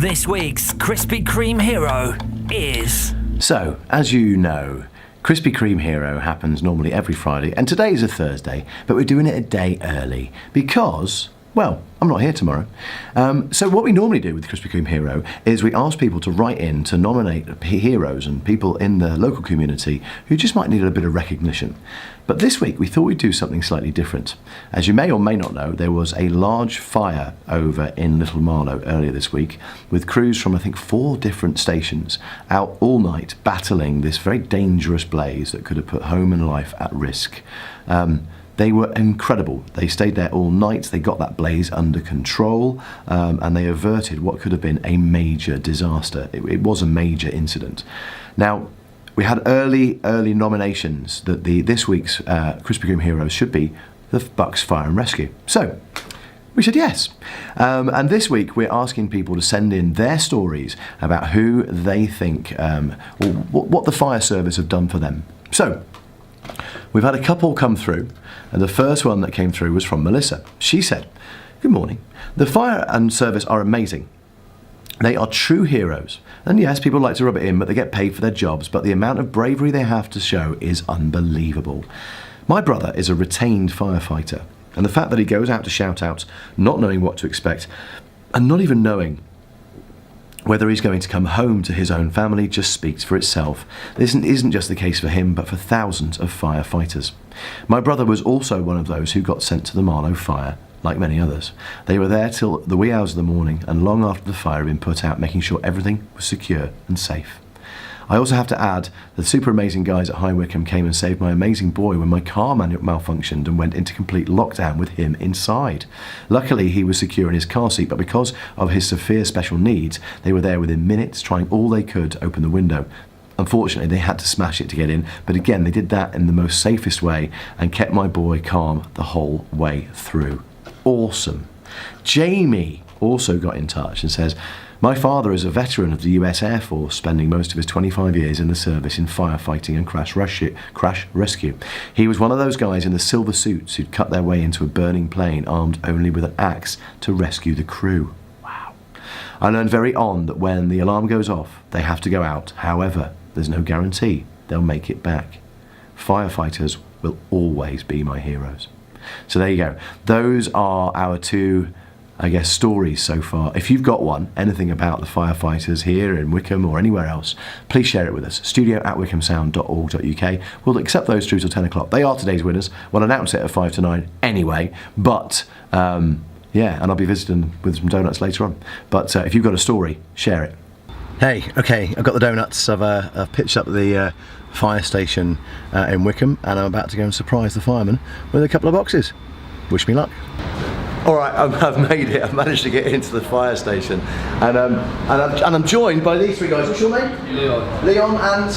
This week's Krispy Kreme hero is... So, as you know, Krispy Kreme Hero happens normally every Friday, and today is a Thursday, but we're doing it a day early because, well, I'm not here tomorrow. So what we normally do with Krispy Kreme Hero is we ask people to write in to nominate heroes and people in the local community who just might need a bit of recognition. But this week we thought we'd do something slightly different. As you may or may not know, there was a large fire over in Little Marlow earlier this week with crews from I think 4 different stations out all night battling this very dangerous blaze that could have put home and life at risk. They were incredible. They stayed there all night, they got that blaze under control, and they averted what could have been a major disaster. It was a major incident. Now, we had early nominations that this week's Krispy Kreme Heroes should be the Bucks Fire and Rescue. So, we said yes. And this week we're asking people to send in their stories about who they think, or what the fire service have done for them. So, we've had a couple come through, and the first one that came through was from Melissa. She said, "Good morning. The fire and service are amazing. They are true heroes. And yes, people like to rub it in, but they get paid for their jobs, but the amount of bravery they have to show is unbelievable. My brother is a retained firefighter, and the fact that he goes out to shout out, not knowing what to expect, and not even knowing whether he's going to come home to his own family just speaks for itself. This isn't just the case for him, but for thousands of firefighters. My brother was also one of those who got sent to the Marlow fire, like many others. They were there till the wee hours of the morning and long after the fire had been put out, making sure everything was secure and safe. I also have to add, the super amazing guys at Wycombe came and saved my amazing boy when my car malfunctioned and went into complete lockdown with him inside. Luckily, he was secure in his car seat, but because of his severe special needs, they were there within minutes, trying all they could to open the window. Unfortunately, they had to smash it to get in, but again, they did that in the most safest way and kept my boy calm the whole way through. Awesome." Jamie also got in touch and says, "My father is a veteran of the US Air Force, spending most of his 25 years in the service in firefighting and crash rescue. He was one of those guys in the silver suits who'd cut their way into a burning plane armed only with an axe to rescue the crew. Wow. I learned very on that when the alarm goes off, they have to go out. However, there's no guarantee they'll make it back. Firefighters will always be my heroes." So there you go. Those are our 2, I guess, stories so far. If you've got one, anything about the firefighters here in Wycombe or anywhere else, please share it with us. studio@wycombesound.org.uk. We'll accept those through till 10 o'clock. They are today's winners. We'll announce it at 5 to 9 anyway. But, yeah, and I'll be visiting with some donuts later on. But if you've got a story, share it. Hey, okay, I've got the donuts. I've pitched up the fire station in Wycombe, and I'm about to go and surprise the firemen with a couple of boxes. Wish me luck. Alright, I've made it. I've managed to get into the fire station, and I'm joined by these 3 guys. What's your name? Leon and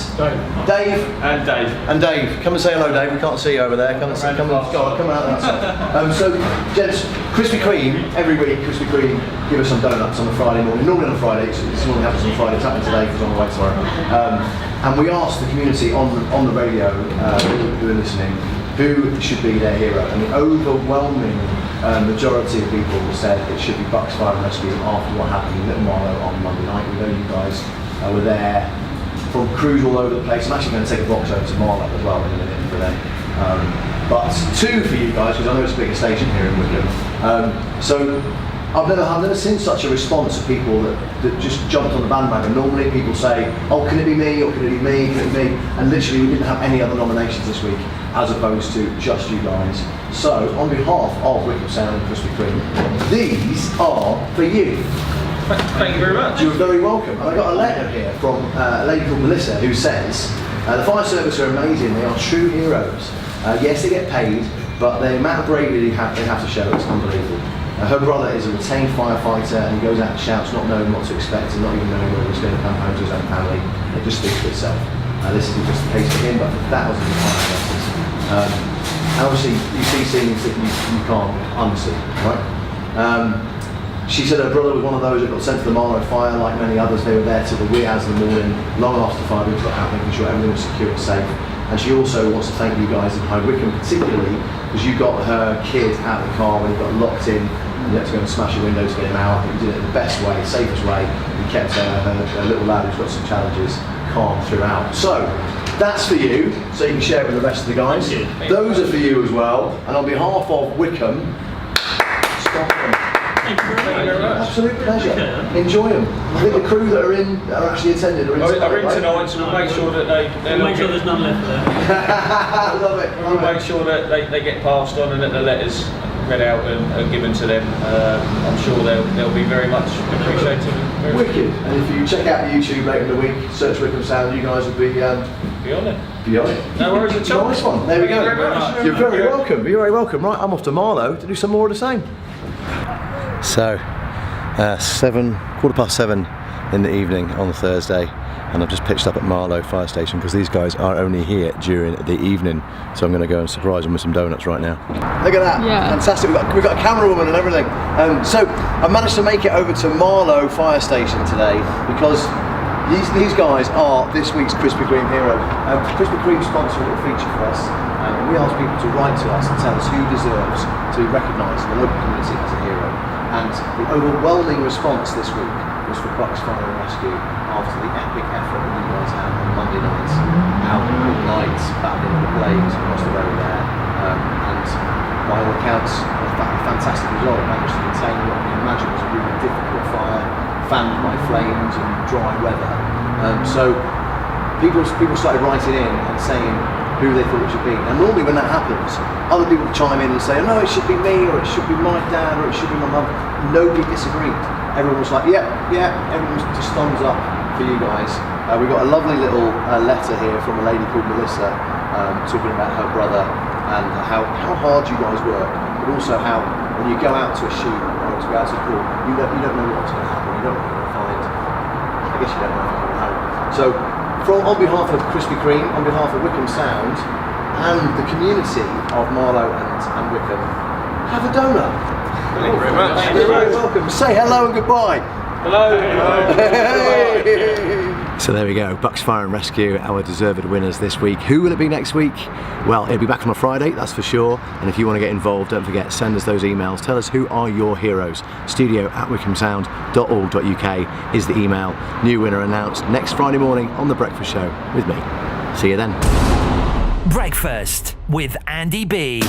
Dave. And Dave. Come and say hello, Dave. We can't see you over there. Come out that side. So, gents, Krispy Kreme every week. Krispy Kreme give us some donuts on a Friday morning. Normally on a Friday. This morning happens on Friday. It's happening today because I'm away tomorrow. And we asked the community on the radio who are listening who should be their hero, and the overwhelming majority of people said it should be Bucks Fire and Rescue after what happened in Little Marlow on Monday night. We know you guys were there from crews all over the place. I'm actually going to take a box over to Marlow as well in a minute for them. But 2 for you guys, because I know it's a bigger station here in Wycombe. So I've never seen such a response of people that just jumped on the bandwagon. Normally people say, "Oh, can it be me?" or "Can it be me? Can it be me?" And literally we didn't have any other nominations this week, as opposed to just you guys. So, on behalf of Wycombe Sound and Krispy Kreme, these are for you. Thank you very much. You're very welcome. And I got a letter here from a lady called Melissa who says, "The fire service are amazing. They are true heroes. Yes, they get paid, but the amount of bravery they have to show is unbelievable. Her brother is a retained firefighter and he goes out and shouts, not knowing what to expect and not even knowing whether he's going to come home to his own family. It just speaks for itself. This isn't just the case for him, but for thousands of firefighters. And obviously, you see scenes that you can't unsee, right? She said her brother was one of those that got sent to the Marlow fire. Like many others, they were there till the wee hours of the morning, long after the fire had been put out, making sure everything was secure and safe. and she also wants to thank you guys in High Wycombe particularly because you got her kid out of the car when he got locked in. You had to go and smash a window to get him out. But you did it in the best way, safest way. You kept her little lad who's got some challenges calm throughout. So that's for you, so you can share it with the rest of the guys. Those are for you as well. And on behalf of Wycombe, Scotland. Thank you very much. Absolute pleasure. Enjoy them. I think the crew that are actually attending are in tonight. They're in tonight, so we'll make sure that We'll make sure there's none left there. I love it. We'll make sure that they get passed on and that the letters read out and given to them. I'm sure they'll be very much appreciated. Wicked. And if you check out YouTube later in the week, search Wycombe Sound, you guys will be on it. Be on it. No worries at all. Nice one. There we go. Thank you very much. You're very welcome. You're very welcome. Right, I'm off to Marlow to do some more of the same. So, 7:15 in the evening on Thursday, and I've just pitched up at Marlow fire station because these guys are only here during the evening, so I'm going to go and surprise them with some donuts right now. Look at that. Yeah. Fantastic. We've got a camera woman and everything. So I managed to make it over to Marlow fire station today because these guys are this week's Krispy Kreme hero. Krispy Kreme sponsor a little feature for us, and we ask people to write to us and tell us who deserves to be recognised in the local community as a hero. And the overwhelming response this week was for Bucks Fire and Rescue after the epic effort that you guys had on Monday nights, out all night, battling the flames across the road there. And by all accounts, a fantastic result. Managed to contain what we imagine was a really difficult fire, fanned by flames and dry weather. So people started writing in and saying who they thought it should be. Now normally when that happens, other people chime in and say, no, it should be me, or it should be my dad, or it should be my mum. Nobody disagreed. Everyone was like, yeah, everyone was just thumbs up for you guys. We got a lovely little letter here from a lady called Melissa, talking about her brother and how hard you guys work, but also how when you go out to a shoot or to go out to a call, you don't know what's going to happen, you don't know what you're going to find. I guess you don't know what you're going to happen. So on behalf of Krispy Kreme, on behalf of Wycombe Sound, and the community of Marlow and Wycombe, have a donut. Thank you very much. You're very welcome. Say hello and goodbye. Hello. Hey. So there we go, Bucks Fire and Rescue, our deserved winners this week. Who will it be next week? Well, it'll be back on a Friday, that's for sure. And if you want to get involved, don't forget, send us those emails. Tell us who are your heroes. studio@wycombesound.org.uk is the email. New winner announced next Friday morning on The Breakfast Show with me. See you then. Breakfast with Andy B.